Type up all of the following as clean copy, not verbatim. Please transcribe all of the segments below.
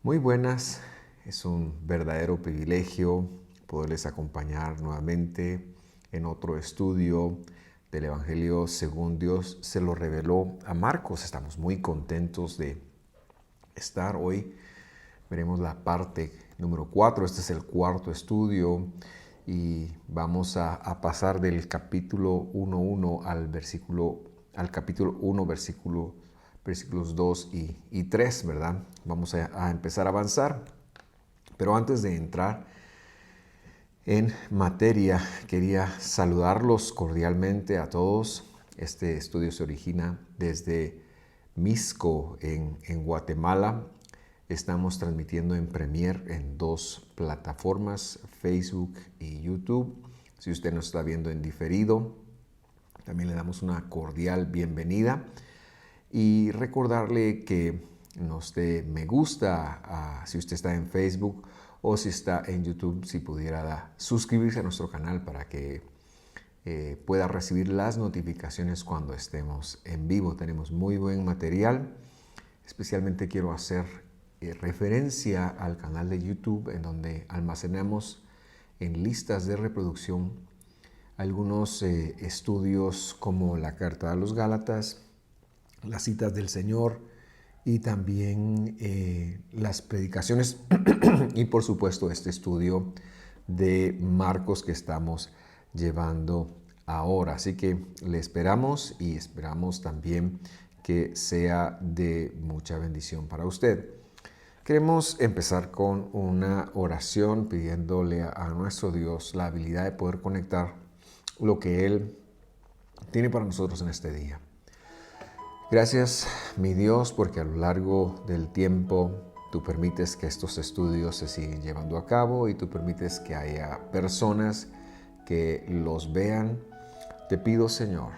Muy buenas, es un verdadero privilegio poderles acompañar nuevamente en otro estudio del Evangelio según Dios se lo reveló a Marcos. Estamos muy contentos de estar hoy. Veremos la parte número 4, este es el cuarto estudio y vamos a pasar del capítulo 1.1 al capítulo 1, versículos 2 y 3, ¿verdad? Vamos a empezar a avanzar. Pero antes de entrar en materia, quería saludarlos cordialmente a todos. Este estudio se origina desde Misco, en Guatemala. Estamos transmitiendo en Premiere en dos plataformas, Facebook y YouTube. Si usted nos está viendo en diferido, también le damos una cordial bienvenida. Y recordarle que nos dé me gusta si usted está en Facebook o si está en YouTube, si pudiera suscribirse a nuestro canal para que pueda recibir las notificaciones cuando estemos en vivo. Tenemos muy buen material. Especialmente quiero hacer referencia al canal de YouTube en donde almacenamos en listas de reproducción algunos estudios como la Carta a los Gálatas, las citas del Señor y también las predicaciones y por supuesto este estudio de Marcos que estamos llevando ahora. Así que le esperamos y esperamos también que sea de mucha bendición para usted. Queremos empezar con una oración pidiéndole a nuestro Dios la habilidad de poder conectar lo que Él tiene para nosotros en este día. Gracias, mi Dios, porque a lo largo del tiempo tú permites que estos estudios se sigan llevando a cabo y tú permites que haya personas que los vean. Te pido, Señor,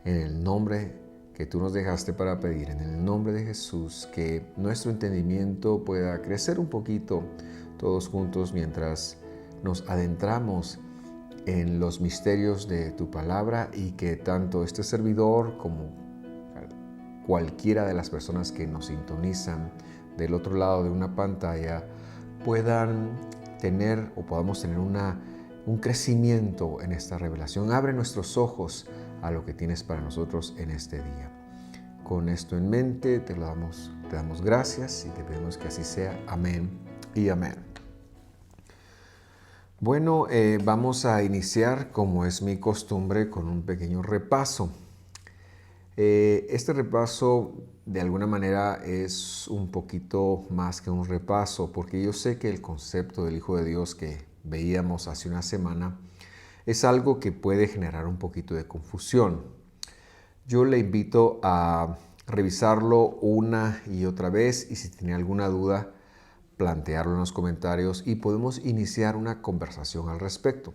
en el nombre que tú nos dejaste para pedir, en el nombre de Jesús, que nuestro entendimiento pueda crecer un poquito todos juntos mientras nos adentramos en los misterios de tu palabra y que tanto este servidor como cualquiera de las personas que nos sintonizan del otro lado de una pantalla puedan tener o podamos tener un crecimiento en esta revelación. Abre nuestros ojos a lo que tienes para nosotros en este día. Con esto en mente te damos gracias y te pedimos que así sea. Amén y amén. Bueno, vamos a iniciar, como es mi costumbre, con un pequeño repaso. Este repaso de alguna manera es un poquito más que un repaso, porque yo sé que el concepto del Hijo de Dios que veíamos hace una semana es algo que puede generar un poquito de confusión. Yo le invito a revisarlo una y otra vez y si tiene alguna duda, plantearlo en los comentarios y podemos iniciar una conversación al respecto.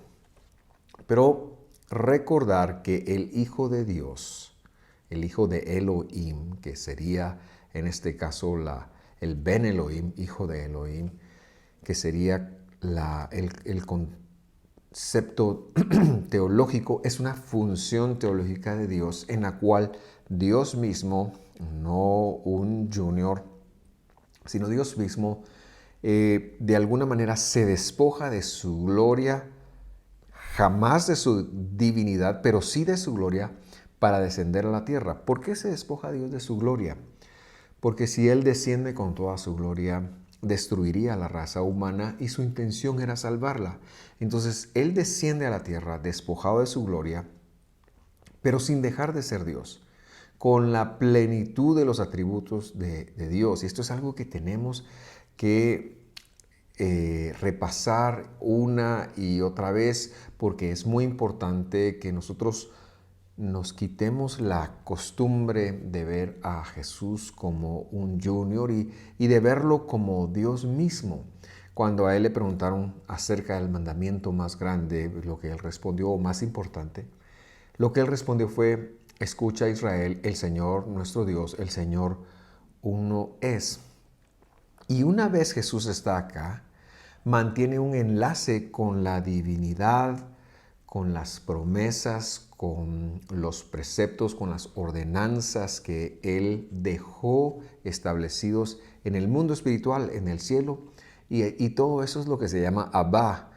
Pero recordar que el Hijo de Dios, el hijo de Elohim, que sería en este caso el Ben Elohim, hijo de Elohim, que sería el concepto teológico, es una función teológica de Dios en la cual Dios mismo, no un junior, sino Dios mismo, de alguna manera se despoja de su gloria, jamás de su divinidad, pero sí de su gloria, para descender a la tierra. ¿Por qué se despoja Dios de su gloria? Porque si Él desciende con toda su gloria, destruiría a la raza humana y su intención era salvarla. Entonces Él desciende a la tierra despojado de su gloria, pero sin dejar de ser Dios, con la plenitud de los atributos de Dios. Y esto es algo que tenemos que repasar una y otra vez, porque es muy importante que nosotros nos quitemos la costumbre de ver a Jesús como un junior y de verlo como Dios mismo. Cuando a él le preguntaron acerca del mandamiento más grande, lo que él respondió, o más importante, lo que él respondió fue: escucha, Israel, el Señor nuestro Dios, el Señor uno es. Y una vez Jesús está acá, mantiene un enlace con la divinidad, con las promesas, con los preceptos, con las ordenanzas que Él dejó establecidos en el mundo espiritual, en el cielo, y todo eso es lo que se llama Abba,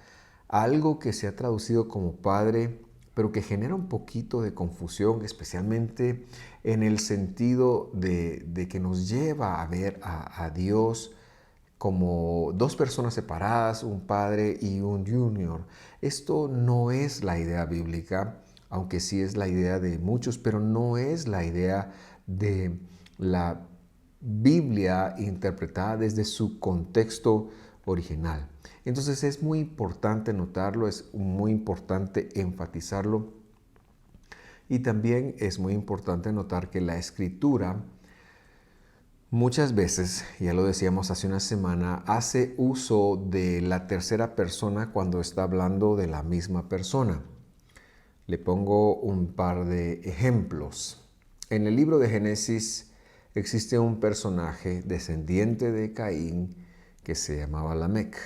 algo que se ha traducido como Padre, pero que genera un poquito de confusión, especialmente en el sentido de que nos lleva a ver a Dios como dos personas separadas, un padre y un junior. Esto no es la idea bíblica, aunque sí es la idea de muchos, pero no es la idea de la Biblia interpretada desde su contexto original. Entonces es muy importante notarlo, es muy importante enfatizarlo, y también es muy importante notar que la escritura muchas veces, ya lo decíamos hace una semana, hace uso de la tercera persona cuando está hablando de la misma persona. Le pongo un par de ejemplos. En el libro de Génesis existe un personaje descendiente de Caín que se llamaba Lamec.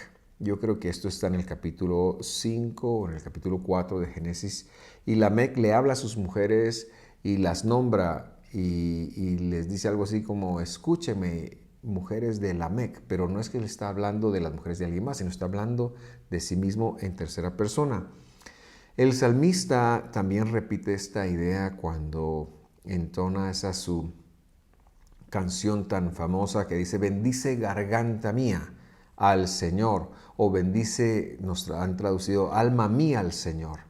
Yo creo que esto está en el capítulo 5 o en el capítulo 4 de Génesis. Y Lamec le habla a sus mujeres y las nombra y les dice algo así como: escúcheme, mujeres de Lamec. Pero no es que le está hablando de las mujeres de alguien más, sino está hablando de sí mismo en tercera persona. El salmista también repite esta idea cuando entona esa su canción tan famosa que dice: bendice garganta mía al Señor, o bendice, nos han traducido, alma mía al Señor.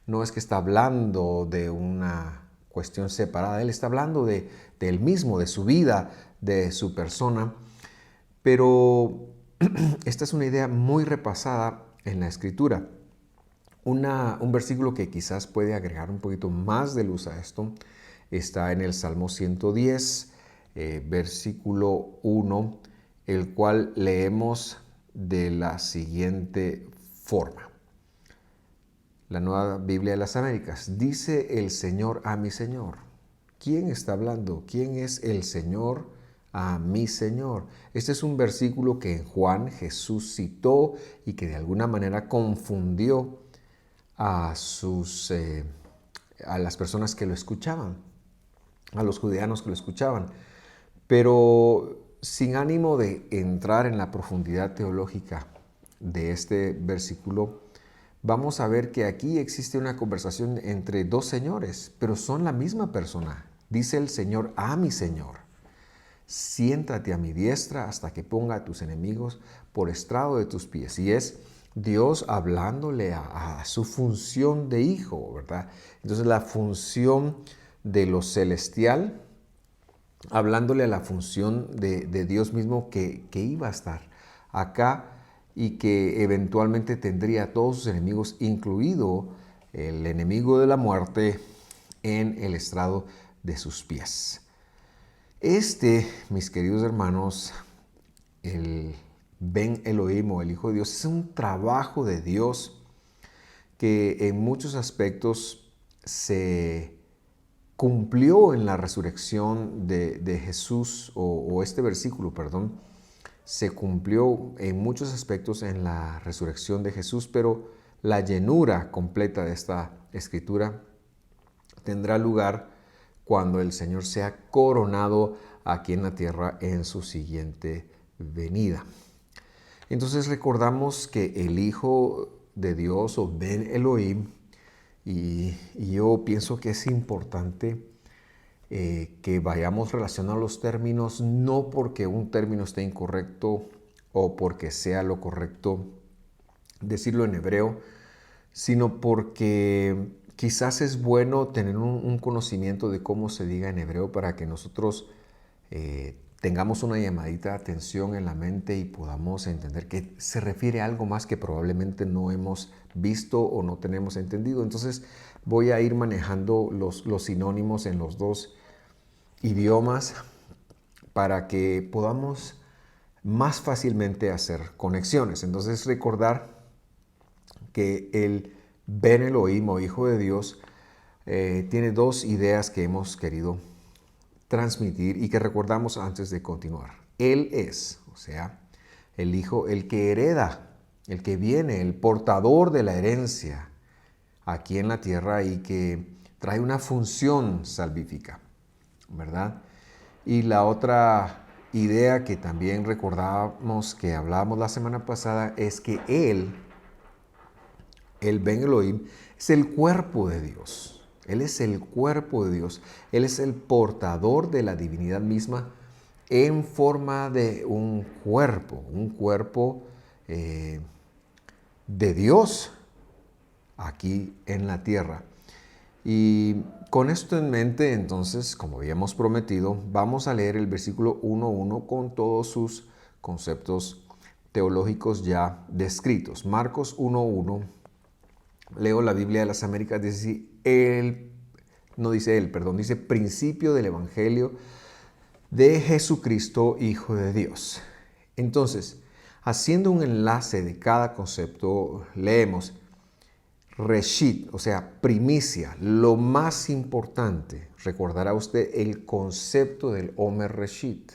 No es que está hablando de una cuestión separada, él está hablando de él mismo, de su vida, de su persona, pero esta es una idea muy repasada en la Escritura. Un versículo que quizás puede agregar un poquito más de luz a esto está en el Salmo 110, versículo 1, el cual leemos de la siguiente forma. La Nueva Biblia de las Américas: dice el Señor a mi Señor. ¿Quién está hablando? ¿Quién es el Señor a mi Señor? Este es un versículo que en Juan Jesús citó y que de alguna manera confundió a las personas que lo escuchaban, a los judeanos que lo escuchaban. Pero sin ánimo de entrar en la profundidad teológica de este versículo, vamos a ver que aquí existe una conversación entre dos señores, pero son la misma persona. Dice el Señor a mi Señor: siéntate a mi diestra hasta que ponga a tus enemigos por estrado de tus pies. Y es Dios hablándole a su función de hijo, ¿verdad? Entonces la función de lo celestial, hablándole a la función de Dios mismo que iba a estar acá y que eventualmente tendría a todos sus enemigos, incluido el enemigo de la muerte, en el estrado de sus pies. Mis queridos hermanos, el Ben Elohim, o el Hijo de Dios, es un trabajo de Dios que en muchos aspectos se cumplió en la resurrección de Jesús, o este versículo, perdón, se cumplió en muchos aspectos en la resurrección de Jesús, pero la llenura completa de esta escritura tendrá lugar cuando el Señor sea coronado aquí en la tierra en su siguiente venida. Entonces recordamos que el Hijo de Dios, o Ben Elohim, y yo pienso que es importante que vayamos relacionando los términos, no porque un término esté incorrecto o porque sea lo correcto decirlo en hebreo, sino porque quizás es bueno tener un conocimiento de cómo se diga en hebreo para que nosotros tengamos una llamadita de atención en la mente y podamos entender que se refiere a algo más que probablemente no hemos visto o no tenemos entendido. Entonces voy a ir manejando los sinónimos en los dos idiomas para que podamos más fácilmente hacer conexiones. Entonces recordar que el Ben Elohim, o Hijo de Dios, tiene dos ideas que hemos querido transmitir y que recordamos antes de continuar. Él es, o sea, el Hijo, el que hereda, el que viene, el portador de la herencia aquí en la tierra y que trae una función salvífica, ¿verdad? Y la otra idea que también recordábamos que hablábamos la semana pasada es que Él, el Ben Elohim, es el cuerpo de Dios. Él es el cuerpo de Dios. Él es el portador de la divinidad misma en forma de un cuerpo de Dios aquí en la tierra. Y con esto en mente, entonces, como habíamos prometido, vamos a leer el versículo 1.1 con todos sus conceptos teológicos ya descritos. Marcos 1.1, leo la Biblia de las Américas, dice dice principio del Evangelio de Jesucristo, Hijo de Dios. Entonces, haciendo un enlace de cada concepto, leemos Reshit, o sea, primicia, lo más importante. Recordará usted el concepto del Omer Reshit.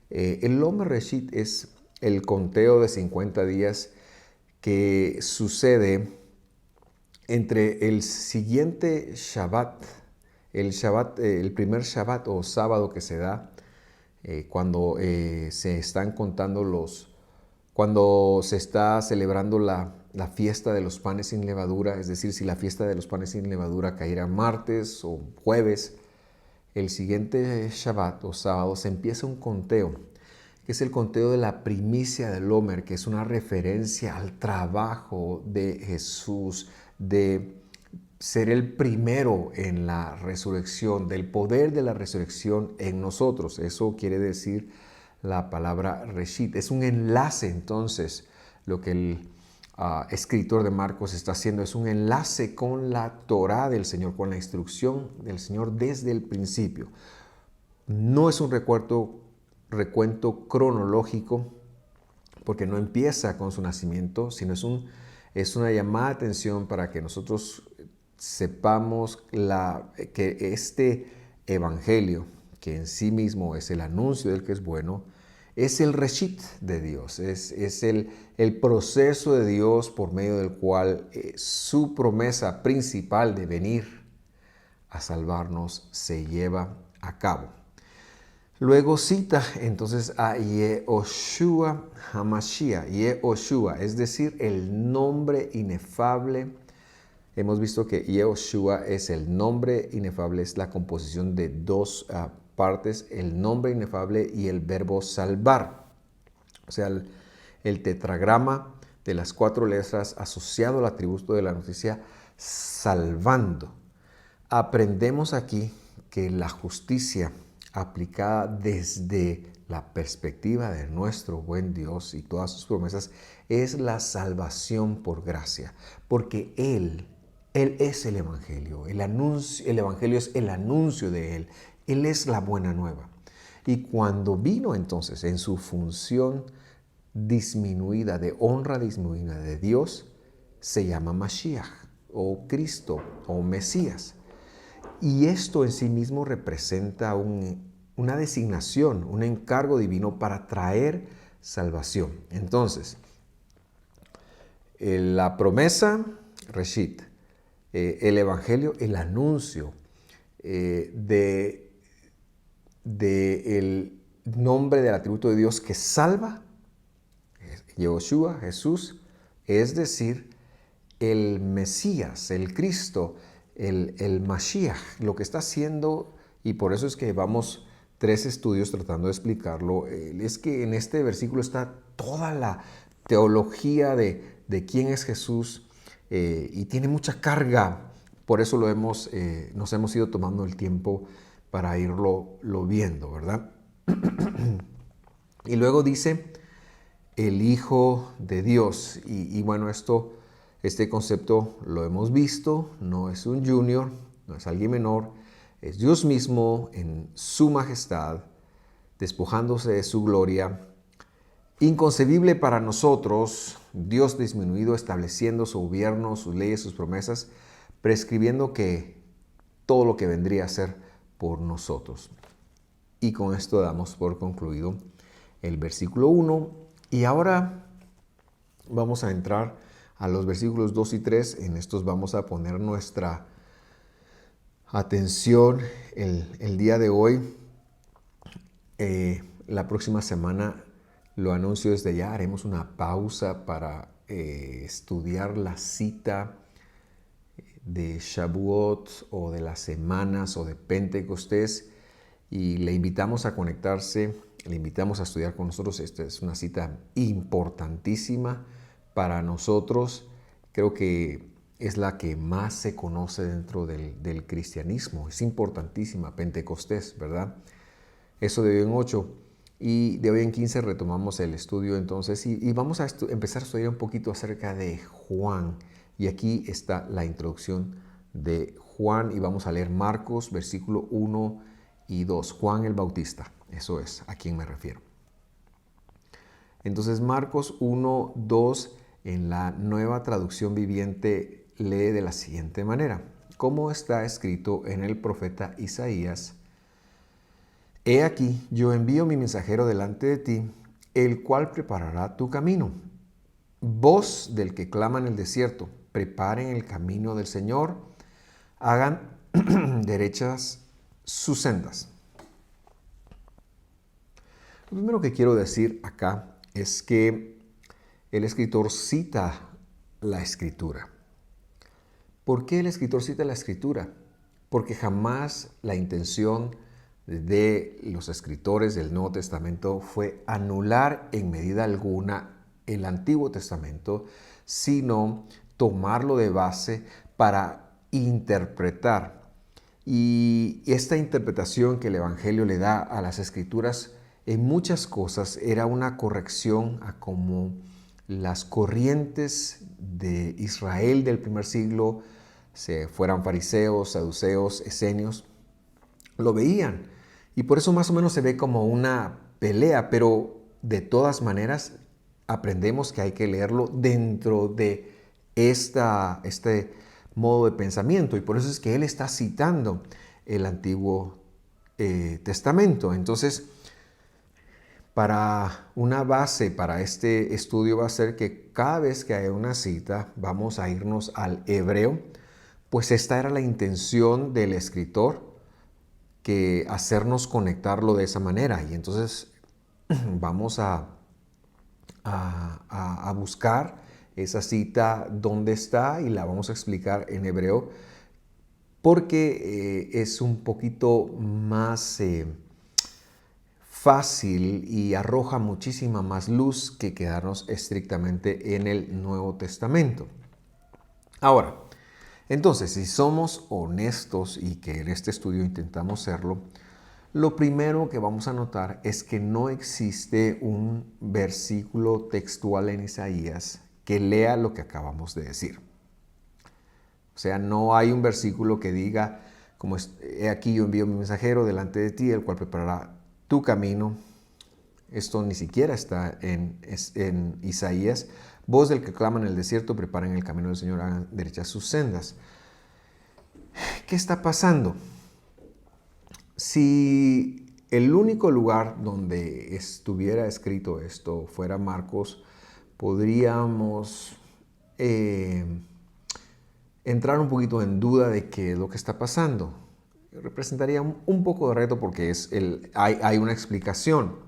El Omer Reshit es el conteo de 50 días que sucede entre el siguiente Shabbat, el primer Shabbat o sábado que se da cuando se están contando cuando se está celebrando la fiesta de los panes sin levadura, es decir, si la fiesta de los panes sin levadura cayera martes o jueves, el siguiente Shabbat o sábado se empieza un conteo, que es el conteo de la primicia del Omer, que es una referencia al trabajo de Jesús, de ser el primero en la resurrección, del poder de la resurrección en nosotros. Eso quiere decir la palabra Reshit. Es un enlace, entonces, lo que el escritor de Marcos está haciendo es un enlace con la Torá del Señor, con la instrucción del Señor desde el principio. No es un recuento cronológico, porque no empieza con su nacimiento, sino es una llamada de atención para que nosotros sepamos que este evangelio, que en sí mismo es el anuncio del que es bueno, es el reshit de Dios, es el proceso de Dios por medio del cual su promesa principal de venir a salvarnos se lleva a cabo. Luego cita entonces a Yehoshua HaMashiach, Yehoshua, es decir, el nombre inefable. Hemos visto que Yehoshua es el nombre inefable, es la composición de dos partes, el nombre inefable y el verbo salvar. O sea, el tetragrama de las 4 letras asociado al atributo de la noticia salvando. Aprendemos aquí que la justicia aplicada desde la perspectiva de nuestro buen Dios y todas sus promesas es la salvación por gracia, porque Él es el Evangelio. El Evangelio es el anuncio de Él. Él es la buena nueva. Y cuando vino entonces en su función disminuida, de honra disminuida de Dios, se llama Mashiach, o Cristo, o Mesías. Y esto en sí mismo representa una designación, un encargo divino para traer salvación. Entonces, la promesa, Reshit, el Evangelio, el anuncio del nombre del atributo de Dios que salva, Yehoshua, Jesús, es decir, el Mesías, el Cristo, el Mashiach, lo que está haciendo, y por eso es que llevamos 3 estudios tratando de explicarlo, es que en este versículo está toda la teología de quién es Jesús y tiene mucha carga. Por eso nos hemos ido tomando el tiempo para irlo viendo, ¿verdad? Y luego dice el Hijo de Dios. Y bueno, este concepto lo hemos visto, no es un junior, no es alguien menor, es Dios mismo en su majestad, despojándose de su gloria. Inconcebible para nosotros, Dios disminuido, estableciendo su gobierno, sus leyes, sus promesas, prescribiendo que todo lo que vendría a ser por nosotros. Y con esto damos por concluido el versículo 1. Y ahora vamos a entrar a los versículos 2 y 3. En estos vamos a poner nuestra atención el día de hoy. la próxima semana, lo anuncio desde ya, haremos una pausa para estudiar la cita de Shavuot o de las semanas o de Pentecostés, y le invitamos a conectarse, le invitamos a estudiar con nosotros. Esta es una cita importantísima para nosotros. Creo que es la que más se conoce dentro del cristianismo. Es importantísima, Pentecostés, ¿verdad? Eso de hoy en 8. Y de hoy en 15 retomamos el estudio entonces y vamos a empezar a estudiar un poquito acerca de Juan. Y aquí está la introducción de Juan y vamos a leer Marcos, versículo 1 y 2. Juan el Bautista, eso es a quien me refiero. Entonces Marcos 1, 2 en la Nueva Traducción Viviente lee de la siguiente manera. Como está escrito en el profeta Isaías: He aquí, yo envío mi mensajero delante de ti, el cual preparará tu camino. Voz del que clama en el desierto, preparen el camino del Señor, hagan derechas sus sendas. Lo primero que quiero decir acá es que el escritor cita la Escritura. ¿Por qué el escritor cita la Escritura? Porque jamás la intención de los escritores del Nuevo Testamento fue anular en medida alguna el Antiguo Testamento, sino tomarlo de base para interpretar. Y esta interpretación que el Evangelio le da a las Escrituras en muchas cosas era una corrección a cómo las corrientes de Israel del primer siglo, se fueran fariseos, saduceos, esenios, lo veían. Y por eso más o menos se ve como una pelea, pero de todas maneras aprendemos que hay que leerlo dentro de este modo de pensamiento. Y por eso es que él está citando el Antiguo Testamento. Entonces, para una base para este estudio va a ser que cada vez que haya una cita vamos a irnos al hebreo, pues esta era la intención del escritor, que hacernos conectarlo de esa manera. Y entonces vamos a buscar esa cita dónde está y la vamos a explicar en hebreo, porque es un poquito más fácil y arroja muchísima más luz que quedarnos estrictamente en el Nuevo Testamento. Ahora, entonces, si somos honestos, y que en este estudio intentamos serlo, lo primero que vamos a notar es que no existe un versículo textual en Isaías que lea lo que acabamos de decir. O sea, no hay un versículo que diga, como he aquí yo envío mi mensajero delante de ti, el cual preparará tu camino. Esto ni siquiera está en Isaías. Voz del que clama en el desierto, preparen el camino del Señor, hagan derechas sus sendas. ¿Qué está pasando? Si el único lugar donde estuviera escrito esto fuera Marcos, podríamos entrar un poquito en duda de qué es lo que está pasando. Representaría un poco de reto porque hay una explicación.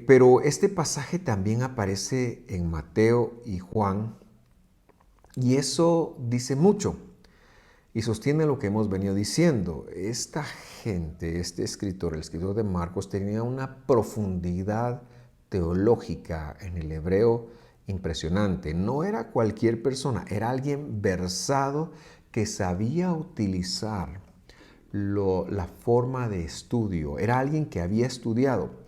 Pero este pasaje también aparece en Mateo y Juan, y eso dice mucho y sostiene lo que hemos venido diciendo. Esta gente, este escritor, el escritor de Marcos, tenía una profundidad teológica en el hebreo impresionante. No era cualquier persona, era alguien versado que sabía utilizar la forma de estudio. Era alguien que había estudiado.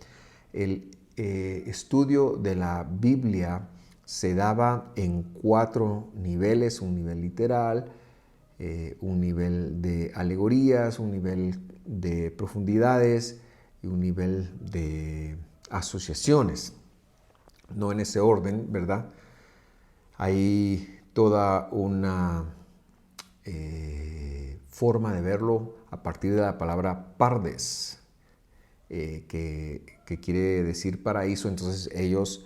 El estudio de la Biblia se daba en 4 niveles: un nivel literal, un nivel de alegorías, un nivel de profundidades y un nivel de asociaciones. No en ese orden, ¿verdad? Hay toda una forma de verlo a partir de la palabra pardes, que quiere decir paraíso. Entonces ellos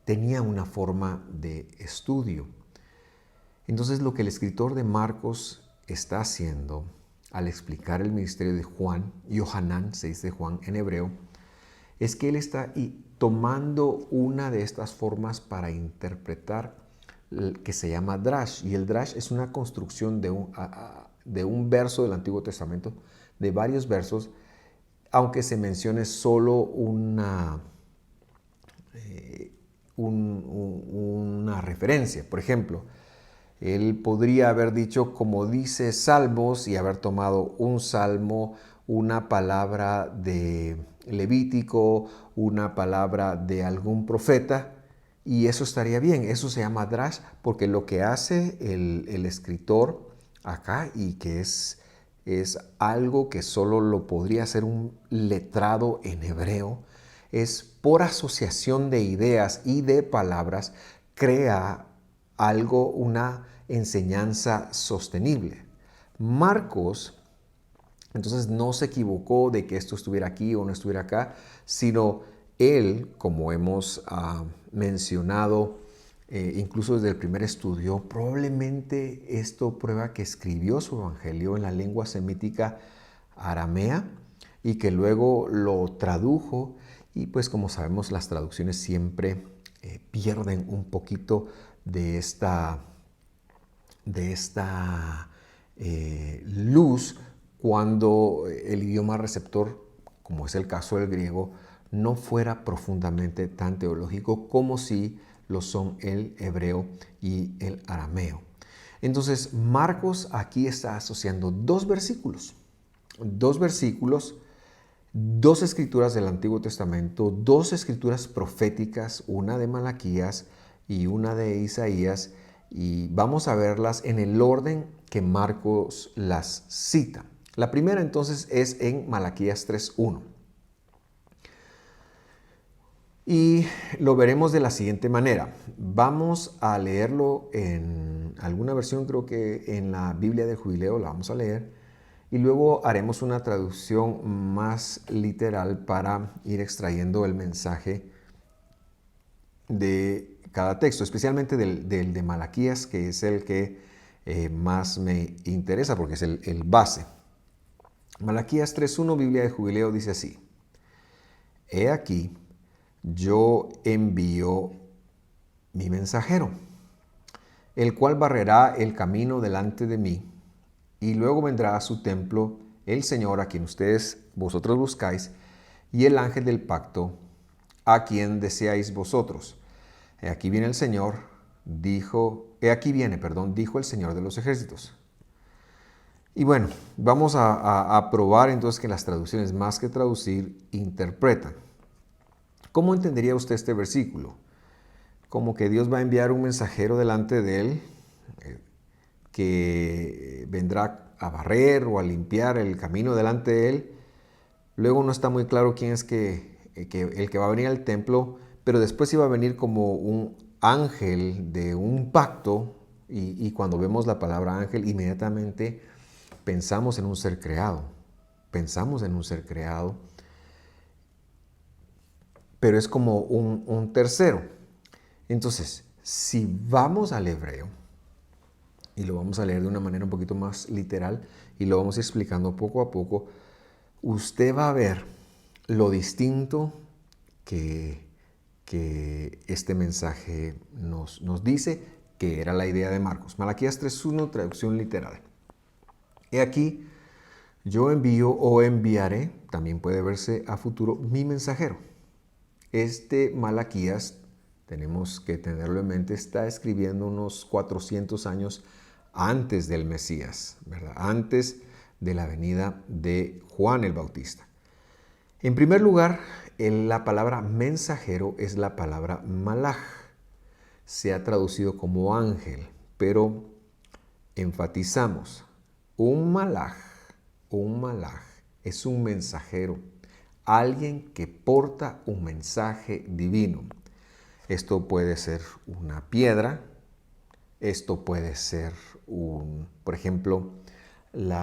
tenían una forma de estudio. Entonces lo que el escritor de Marcos está haciendo al explicar el ministerio de Juan, Yohanan, se dice Juan en hebreo, es que él está tomando una de estas formas para interpretar que se llama drash. Y el drash es una construcción de un verso del Antiguo Testamento, de varios versos, aunque se mencione solo una referencia. Por ejemplo, él podría haber dicho, como dice Salmos, y haber tomado un salmo, una palabra de Levítico, una palabra de algún profeta, y eso estaría bien. Eso se llama drash, porque lo que hace el escritor acá, y que es algo que solo lo podría hacer un letrado en hebreo, es por asociación de ideas y de palabras, crea algo, una enseñanza sostenible. Marcos, entonces, no se equivocó de que esto estuviera aquí o no estuviera acá, sino él, como hemos mencionado, incluso desde el primer estudio, probablemente esto prueba que escribió su evangelio en la lengua semítica aramea y que luego lo tradujo, y pues como sabemos las traducciones siempre pierden un poquito de esta luz cuando el idioma receptor, como es el caso del griego, no fuera profundamente tan teológico como si lo son el hebreo y el arameo. Entonces, Marcos aquí está asociando dos versículos, dos escrituras del Antiguo Testamento, dos escrituras proféticas, una de Malaquías y una de Isaías, y vamos a verlas en el orden que Marcos las cita. La primera entonces es en Malaquías 3:1. Y lo veremos de la siguiente manera. Vamos a leerlo en alguna versión, creo que en la Biblia del Jubileo la vamos a leer. Y luego haremos una traducción más literal para ir extrayendo el mensaje de cada texto, especialmente del de Malaquías, que es el que más me interesa porque es el base. Malaquías 3:1, Biblia de Jubileo, dice así: He aquí, yo envío mi mensajero, el cual barrerá el camino delante de mí, y luego vendrá a su templo el Señor a quien vosotros buscáis, y el ángel del pacto a quien deseáis vosotros. He aquí viene el Señor, dijo el Señor de los ejércitos. Y bueno, vamos a probar entonces que las traducciones, más que traducir, interpretan. ¿Cómo entendería usted este versículo? Como que Dios va a enviar un mensajero delante de él, que vendrá a barrer o a limpiar el camino delante de él. Luego no está muy claro quién es el que va a venir al templo, pero después iba a venir como un ángel de un pacto, y cuando vemos la palabra ángel, inmediatamente pensamos en un ser creado. Pero es como un tercero. Entonces, si vamos al hebreo, y lo vamos a leer de una manera un poquito más literal, y lo vamos explicando poco a poco, usted va a ver lo distinto que este mensaje nos dice, que era la idea de Marcos. Malaquías 3:1, traducción literal. He aquí, yo envío o enviaré, también puede verse a futuro, mi mensajero. Este Malaquías, tenemos que tenerlo en mente, está escribiendo unos 400 años antes del Mesías, ¿verdad? Antes de la venida de Juan el Bautista. En primer lugar, la palabra mensajero es la palabra malaj. Se ha traducido como ángel, pero enfatizamos, un malaj es un mensajero, alguien que porta un mensaje divino. Esto puede ser una piedra, esto puede ser por ejemplo, el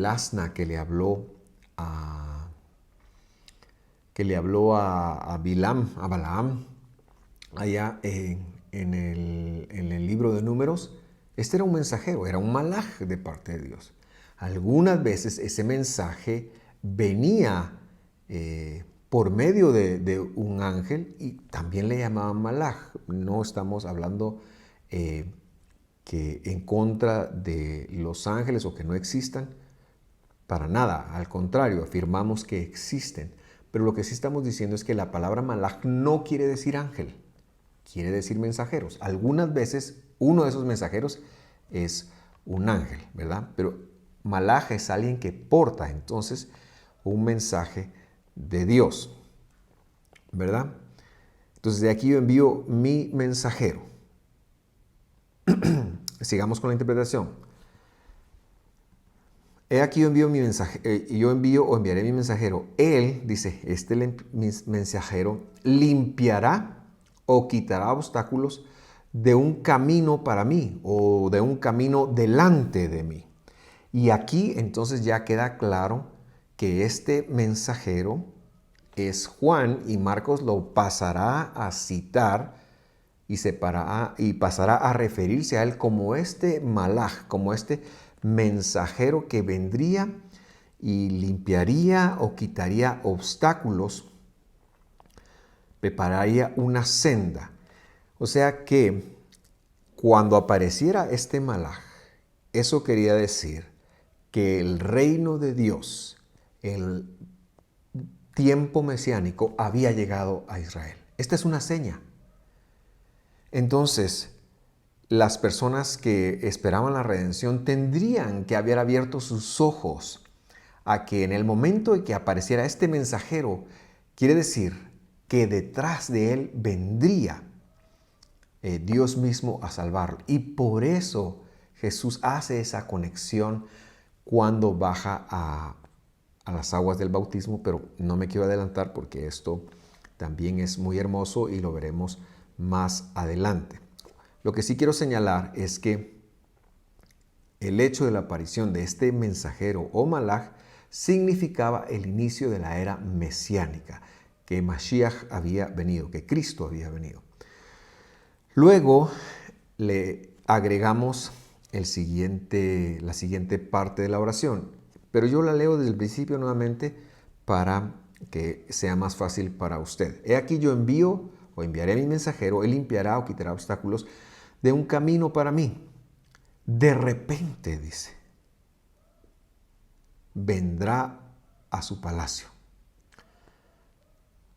asna que le habló a Balaam, allá en el libro de Números, Este era un mensajero, era un malaj de parte de Dios. Algunas veces ese mensaje venía por medio de un ángel y también le llamaban malaj. No estamos hablando que en contra de los ángeles o que no existan, para nada. Al contrario, afirmamos que existen. Pero lo que sí estamos diciendo es que la palabra malaj no quiere decir ángel, quiere decir mensajeros. Algunas veces uno de esos mensajeros es un ángel, ¿verdad? Pero malaj es alguien que porta entonces un mensaje de Dios, ¿verdad? Entonces de aquí yo envío mi mensajero. Sigamos con la interpretación. He aquí yo envío mi mensaje, yo envío o enviaré mi mensajero. Él, dice, mensajero limpiará o quitará obstáculos de un camino para mí o de un camino delante de mí. Y aquí entonces ya queda claro que este mensajero es Juan y Marcos lo pasará a citar y pasará a referirse a él como este malaj, como este mensajero que vendría y limpiaría o quitaría obstáculos, prepararía una senda. O sea que cuando apareciera este malaj, eso quería decir que el reino de Dios, el tiempo mesiánico, había llegado a Israel. Esta es una seña. Entonces, las personas que esperaban la redención tendrían que haber abierto sus ojos a que en el momento en que apareciera este mensajero, quiere decir que detrás de él vendría Dios mismo a salvarlo. Y por eso Jesús hace esa conexión cuando baja a las aguas del bautismo, pero no me quiero adelantar porque esto también es muy hermoso y lo veremos más adelante. Lo que sí quiero señalar es que el hecho de la aparición de este mensajero o malaj significaba el inicio de la era mesiánica, que Mashiach había venido, que Cristo había venido. Luego le agregamos la siguiente parte de la oración, pero yo la leo desde el principio nuevamente para que sea más fácil para usted. He aquí yo envío o enviaré a mi mensajero, él limpiará o quitará obstáculos de un camino para mí. De repente, dice, vendrá a su palacio.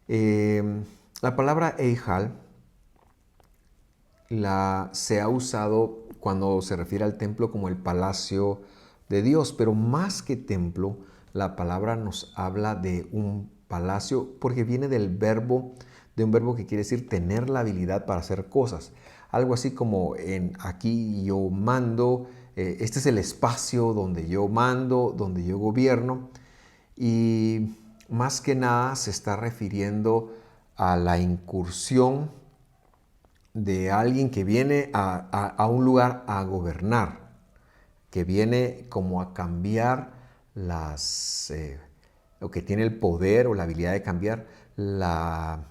La palabra Eijal se ha usado cuando se refiere al templo como el palacio de Dios, pero más que templo, la palabra nos habla de un palacio porque viene de un verbo que quiere decir tener la habilidad para hacer cosas. Algo así como aquí yo mando, este es el espacio donde yo mando, donde yo gobierno, y más que nada se está refiriendo a la incursión de alguien que viene a un lugar a gobernar, que viene como a cambiar o que tiene el poder o la habilidad de cambiar la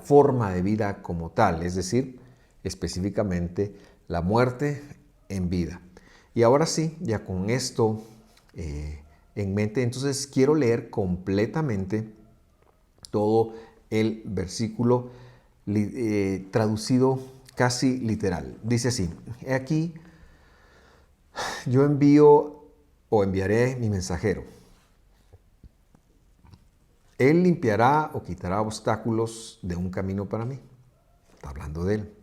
forma de vida como tal, es decir, específicamente la muerte en vida. Y ahora sí, ya con esto en mente, entonces quiero leer completamente todo el versículo traducido casi literal. Dice así: he aquí, yo envío o enviaré mi mensajero. Él limpiará o quitará obstáculos de un camino para mí. Está hablando de él.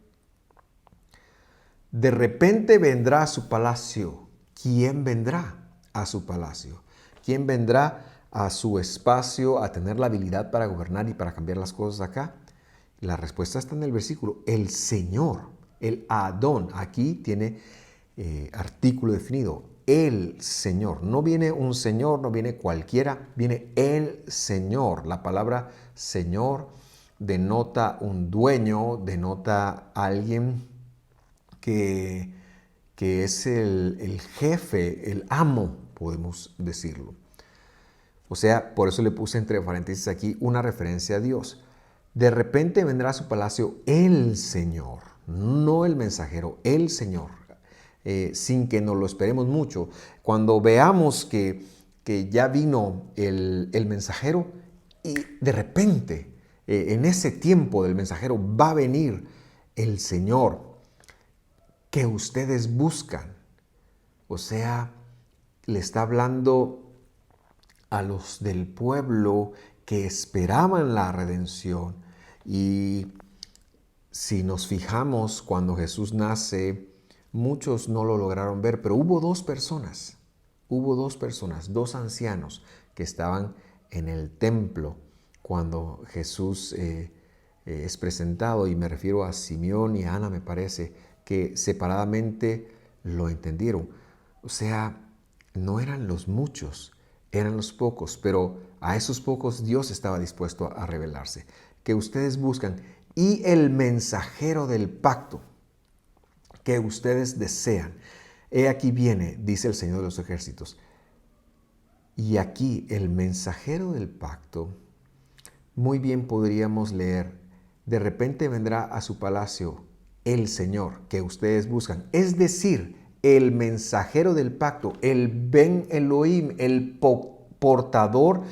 De repente vendrá a su palacio. ¿Quién vendrá a su palacio? ¿Quién vendrá a su espacio a tener la habilidad para gobernar y para cambiar las cosas acá? La respuesta está en el versículo. El Señor, el Adón. Aquí tiene artículo definido. El Señor. No viene un Señor, no viene cualquiera, viene el Señor. La palabra Señor denota un dueño, denota alguien que es el jefe, el amo, podemos decirlo. O sea, por eso le puse entre paréntesis aquí una referencia a Dios. De repente vendrá a su palacio el Señor, no el mensajero, el Señor. sin que nos lo esperemos mucho. Cuando veamos que ya vino el mensajero y de repente, en ese tiempo del mensajero, va a venir el Señor que ustedes buscan. O sea, le está hablando a los del pueblo que esperaban la redención. Y si nos fijamos, cuando Jesús nace, muchos no lo lograron ver, pero hubo dos personas, dos ancianos que estaban en el templo cuando Jesús es presentado, y me refiero a Simeón y a Ana, me parece, que separadamente lo entendieron. O sea, no eran los muchos, eran los pocos, pero a esos pocos Dios estaba dispuesto a revelarse. Que ustedes buscan, y el mensajero del pacto que ustedes desean. He aquí viene, dice el Señor de los ejércitos. Y aquí el mensajero del pacto, muy bien podríamos leer, de repente vendrá a su palacio el Señor que ustedes buscan. Es decir, el mensajero del pacto, el Ben Elohim, el portador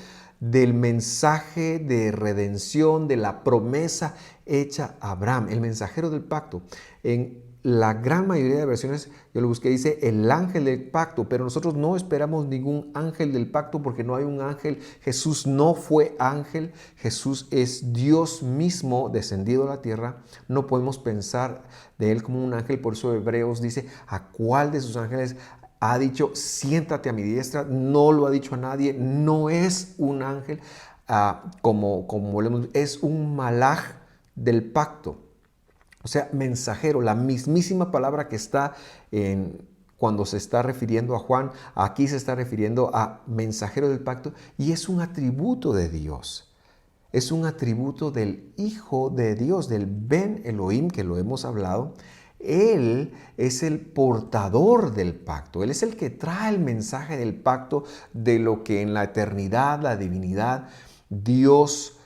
del mensaje de redención, de la promesa hecha a Abraham, el mensajero del pacto. En la gran mayoría de versiones, yo lo busqué, dice el ángel del pacto, pero nosotros no esperamos ningún ángel del pacto porque no hay un ángel. Jesús no fue ángel, Jesús es Dios mismo descendido a la tierra. No podemos pensar de él como un ángel, por eso Hebreos dice, ¿a cuál de sus ángeles ha dicho, siéntate a mi diestra? No lo ha dicho a nadie, no es un ángel, es un malaj del pacto. O sea, mensajero, la mismísima palabra que está cuando se está refiriendo a Juan, aquí se está refiriendo a mensajero del pacto, y es un atributo de Dios. Es un atributo del Hijo de Dios, del Ben Elohim, que lo hemos hablado. Él es el portador del pacto. Él es el que trae el mensaje del pacto, de lo que en la eternidad, la divinidad, Dios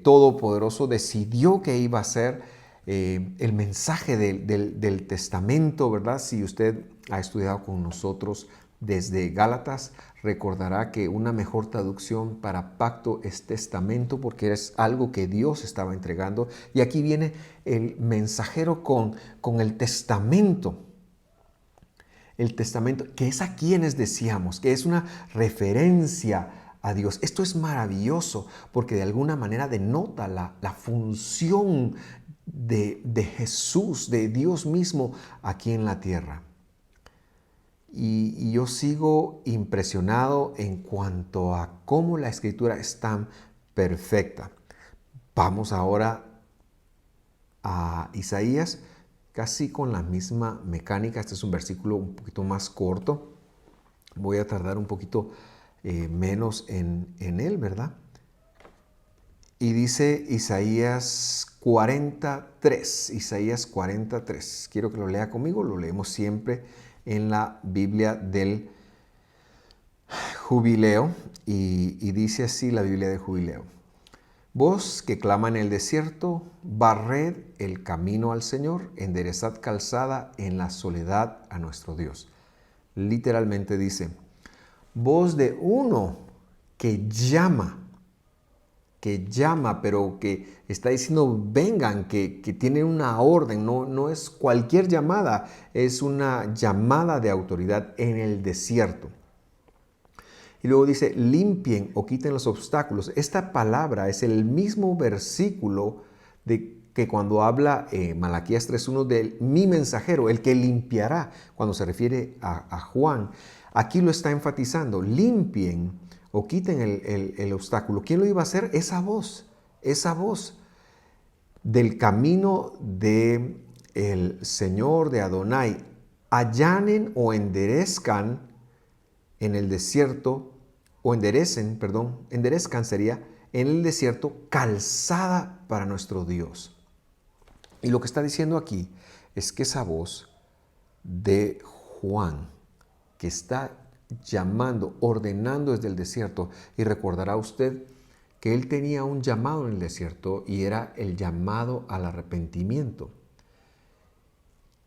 Todopoderoso decidió que iba a ser. El mensaje del testamento, ¿verdad? Si usted ha estudiado con nosotros desde Gálatas, recordará que una mejor traducción para pacto es testamento, porque es algo que Dios estaba entregando. Y aquí viene el mensajero con el testamento. El testamento, que es a quienes decíamos, que es una referencia a Dios. Esto es maravilloso porque de alguna manera denota la función de Jesús, de Dios mismo aquí en la tierra. Y yo sigo impresionado en cuanto a cómo la Escritura es tan perfecta. Vamos ahora a Isaías, casi con la misma mecánica. Este es un versículo un poquito más corto. Voy a tardar un poquito menos en él, ¿verdad? Y dice Isaías 43, Isaías 43. Quiero que lo lea conmigo, lo leemos siempre en la Biblia del Jubileo, y dice así la Biblia del Jubileo. Voz que clama en el desierto, barred el camino al Señor, enderezad calzada en la soledad a nuestro Dios. Literalmente dice, voz de uno que llama, pero que está diciendo vengan, que tiene una orden, no es cualquier llamada, es una llamada de autoridad en el desierto. Y luego dice, limpien o quiten los obstáculos. Esta palabra es el mismo versículo que cuando habla Malaquías 3.1 de mi mensajero, el que limpiará, cuando se refiere a Juan. Aquí lo está enfatizando, limpien o quiten el obstáculo. ¿Quién lo iba a hacer? Esa voz del camino del Señor, de Adonai. Allanen o enderezcan en el desierto, enderezcan sería en el desierto calzada para nuestro Dios. Y lo que está diciendo aquí es que esa voz de Juan, que está llamando, ordenando desde el desierto, y recordará usted que él tenía un llamado en el desierto y era el llamado al arrepentimiento.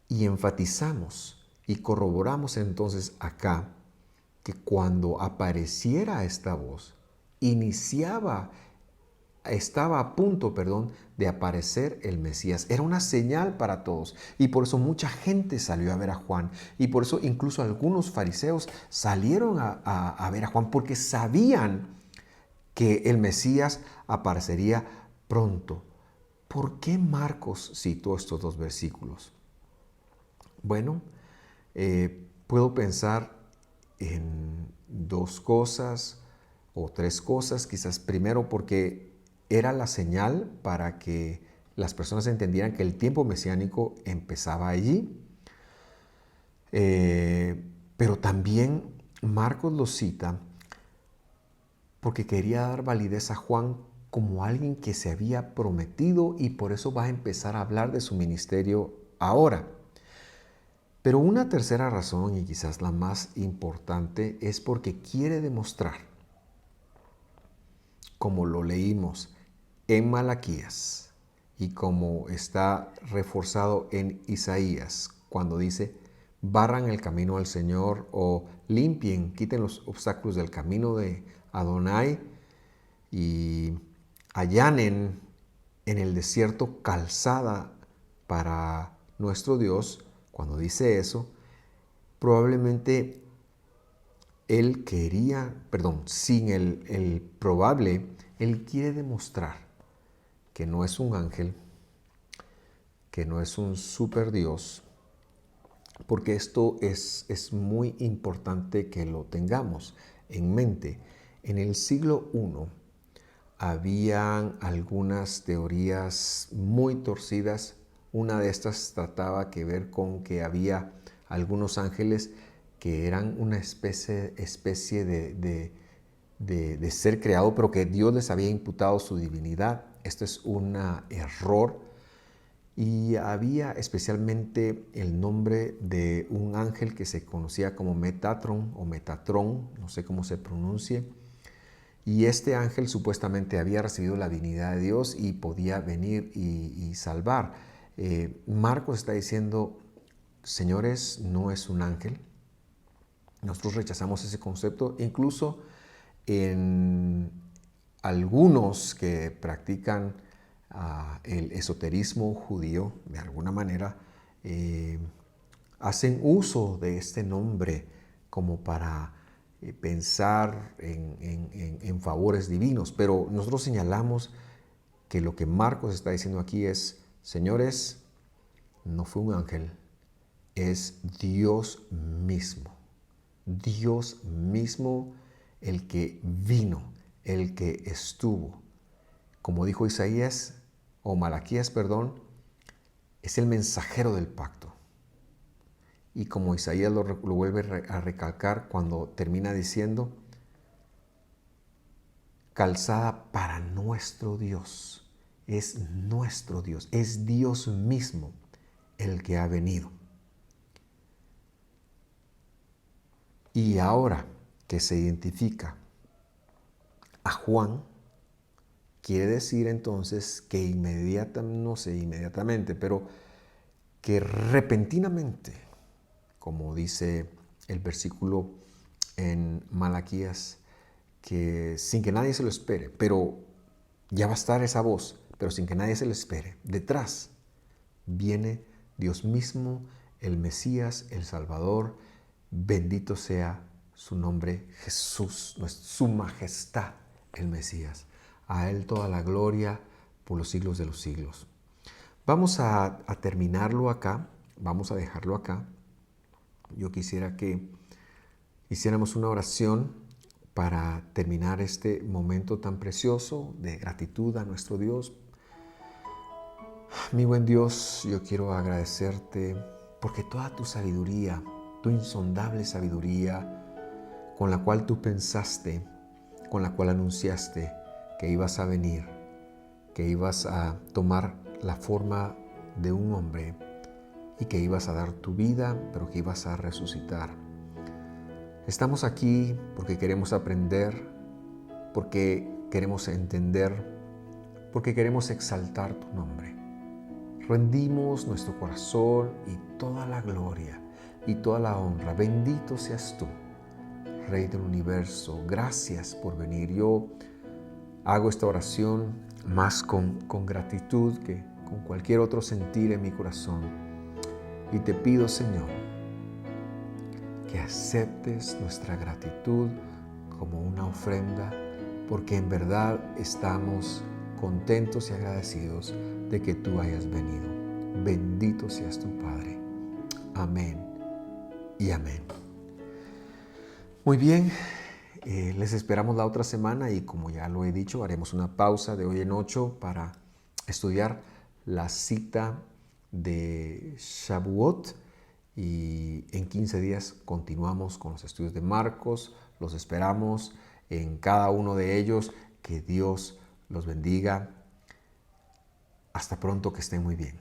Y enfatizamos Y corroboramos entonces acá que cuando apareciera esta voz, estaba a punto, de aparecer el Mesías. Era una señal para todos. Y por eso mucha gente salió a ver a Juan. Y por eso incluso algunos fariseos salieron a ver a Juan porque sabían que el Mesías aparecería pronto. ¿Por qué Marcos citó estos dos versículos? Bueno, puedo pensar en dos cosas o tres cosas. Quizás primero porque era la señal para que las personas entendieran que el tiempo mesiánico empezaba allí. Pero también Marcos lo cita porque quería dar validez a Juan como alguien que se había prometido y por eso va a empezar a hablar de su ministerio ahora. Pero una tercera razón, y quizás la más importante, es porque quiere demostrar, como lo leímos en Malaquías y como está reforzado en Isaías, cuando dice, barran el camino al Señor o limpien, quiten los obstáculos del camino de Adonai y allanen en el desierto calzada para nuestro Dios. Cuando dice eso, probablemente él quería, sin el probable, él quiere demostrar que no es un ángel, que no es un super Dios, porque esto es muy importante que lo tengamos en mente. En el siglo I habían algunas teorías muy torcidas. Una de estas trataba que ver con que había algunos ángeles que eran una especie de ser creado, pero que Dios les había imputado su divinidad. Esto es un error. Y había especialmente el nombre de un ángel que se conocía como Metatron o Metatrón, no sé cómo se pronuncie. Y este ángel supuestamente había recibido la divinidad de Dios y podía venir y salvar. Marcos está diciendo, señores, no es un ángel. Nosotros rechazamos ese concepto. Incluso en algunos que practican el esoterismo judío, de alguna manera, hacen uso de este nombre como para pensar en favores divinos. Pero nosotros señalamos que lo que Marcos está diciendo aquí es, señores, no fue un ángel, es Dios mismo. Dios mismo el que vino, el que estuvo. Como dijo Isaías, o Malaquías, es el mensajero del pacto. Y como Isaías lo vuelve a recalcar cuando termina diciendo, calzada para nuestro Dios. Es nuestro Dios, es Dios mismo el que ha venido. Y ahora que se identifica a Juan, quiere decir entonces que no sé inmediatamente, pero que repentinamente, como dice el versículo en Malaquías, que sin que nadie se lo espere, pero ya va a estar esa voz, pero sin que nadie se lo espere, detrás viene Dios mismo, el Mesías, el Salvador, bendito sea su nombre, Jesús, su majestad, el Mesías. A Él toda la gloria por los siglos de los siglos. Vamos a terminarlo acá, vamos a dejarlo acá. Yo quisiera que hiciéramos una oración para terminar este momento tan precioso de gratitud a nuestro Dios. Mi buen Dios, yo quiero agradecerte porque toda tu sabiduría, tu insondable sabiduría, con la cual tú pensaste, con la cual anunciaste que ibas a venir, que ibas a tomar la forma de un hombre y que ibas a dar tu vida, pero que ibas a resucitar. Estamos aquí porque queremos aprender, porque queremos entender, porque queremos exaltar tu nombre. Rendimos nuestro corazón y toda la gloria, y toda la honra. Bendito seas tú, Rey del universo. Gracias por venir. Yo hago esta oración más con gratitud que con cualquier otro sentir en mi corazón. Y te pido, Señor, que aceptes nuestra gratitud como una ofrenda, porque en verdad estamos contentos y agradecidos de que tú hayas venido. Bendito seas tu Padre. Amén y amén. Muy bien, les esperamos la otra semana y como ya lo he dicho, haremos una pausa de hoy en 8 para estudiar la cita de Shavuot y en 15 días continuamos con los estudios de Marcos. Los esperamos en cada uno de ellos. Que Dios los bendiga. Hasta pronto, que estén muy bien.